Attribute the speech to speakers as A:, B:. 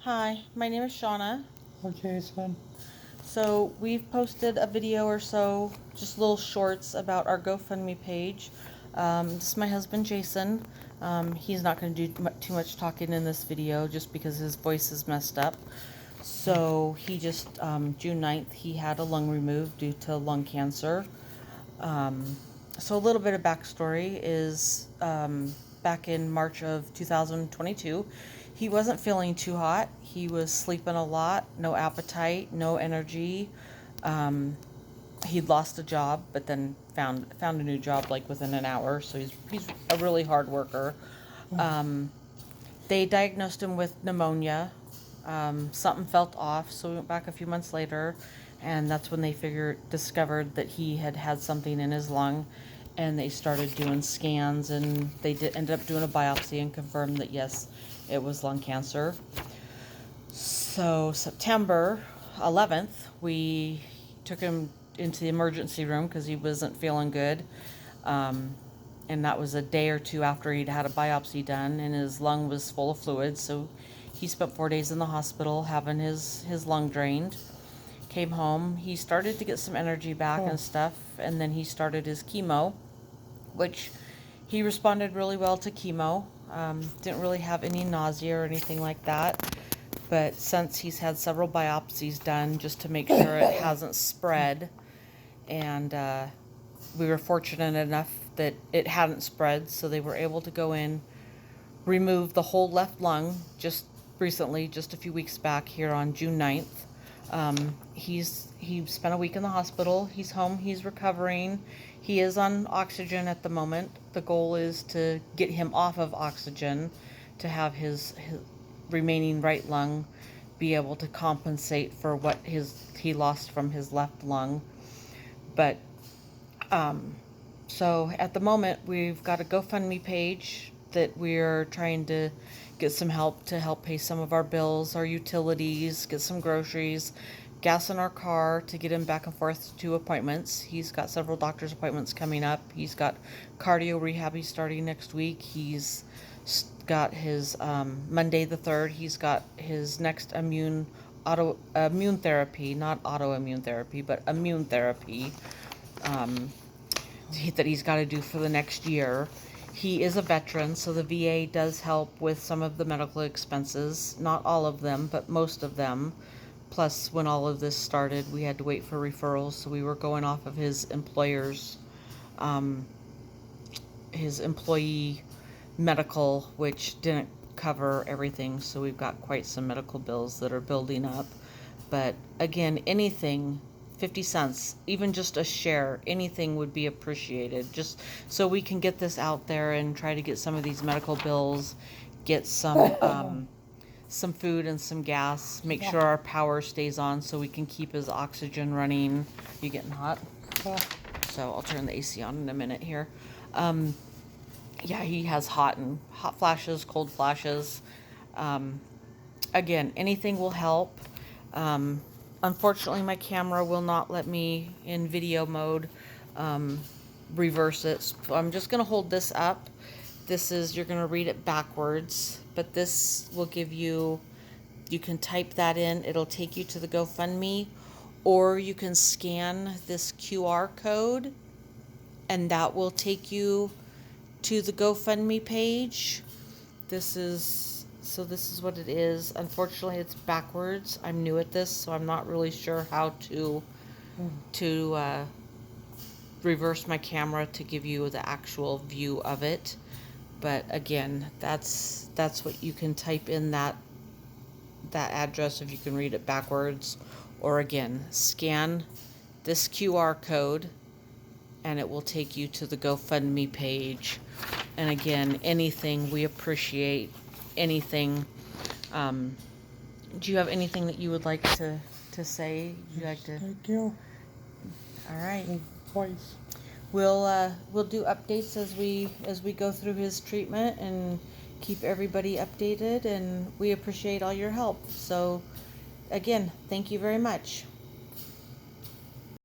A: Hi, my name is Shauna.
B: Okay, son.
A: So we've posted a video or so, just little shorts about our GoFundMe page. This is my husband Jason. He's not going to do too much talking in this video just because his voice is messed up. So he just, June 9th, he had a lung removed due to lung cancer. So a little bit of backstory is back in March of 2022, he wasn't feeling too hot. He was sleeping a lot, no appetite, no energy. He'd lost a job, but then found a new job like within an hour. So he's a really hard worker. They diagnosed him with pneumonia. Something felt off, so we went back a few months later, and that's when they discovered that he had something in his lung, and they started doing scans, and they ended up doing a biopsy and confirmed that yes, it was lung cancer. So September 11th, we took him into the emergency room because he wasn't feeling good. And that was a day or two after he'd had a biopsy done, and his lung was full of fluid. So he spent 4 days in the hospital having his lung drained. Came home. He started to get some energy back and stuff, and then he started his chemo, which he responded really well to chemo. Didn't really have any nausea or anything like that. But since he's had several biopsies done just to make sure it hasn't spread, and we were fortunate enough that it hadn't spread, so they were able to go in, remove the whole left lung just recently, just a few weeks back here on June 9th. He spent a week in the hospital. He's home. He's recovering. He is on oxygen at the moment. The goal is to get him off of oxygen to have his remaining right lung be able to compensate for what he lost from his left lung. But so at the moment, we've got a GoFundMe page that we're trying to get some help to help pay some of our bills, our utilities, get some groceries, gas in our car to get him back and forth to appointments. He's got several doctor's appointments coming up. He's got cardio rehab he's starting next week. He's got his Monday the 3rd, he's got his next immune therapy, not autoimmune therapy, but immune therapy. That he's got to do for the next year. He is a veteran, so the VA does help with some of the medical expenses. Not all of them, but most of them. Plus, when all of this started, we had to wait for referrals, so we were going off of his employer's, his employee medical, which didn't cover everything, so we've got quite some medical bills that are building up. But again, anything, 50 cents, even just a share, anything would be appreciated, just so we can get this out there and try to get some of these medical bills, get some food and some gas, make sure our power stays on so we can keep his oxygen running. You getting hot? So I'll turn the AC on in a minute here. Yeah, he has hot flashes, cold flashes. Again, anything will help. Unfortunately, my camera will not let me in video mode reverse it. So I'm just going to hold this up. You're going to read it backwards, but this will give you can type that in. It'll take you to the GoFundMe, or you can scan this QR code, and that will take you to the GoFundMe page. This is what it is. Unfortunately, it's backwards. I'm new at this, so I'm not really sure how to reverse my camera to give you the actual view of it. But again, that's what you can type in that address if you can read it backwards, or again, scan this QR code and it will take you to the GoFundMe page. And again, anything, we appreciate anything. Do you have anything that you would like to say? Would you like to?
B: Thank you.
A: All right.
B: Voice.
A: We'll do updates as we go through his treatment and keep everybody updated, and we appreciate all your help. So again, thank you very much.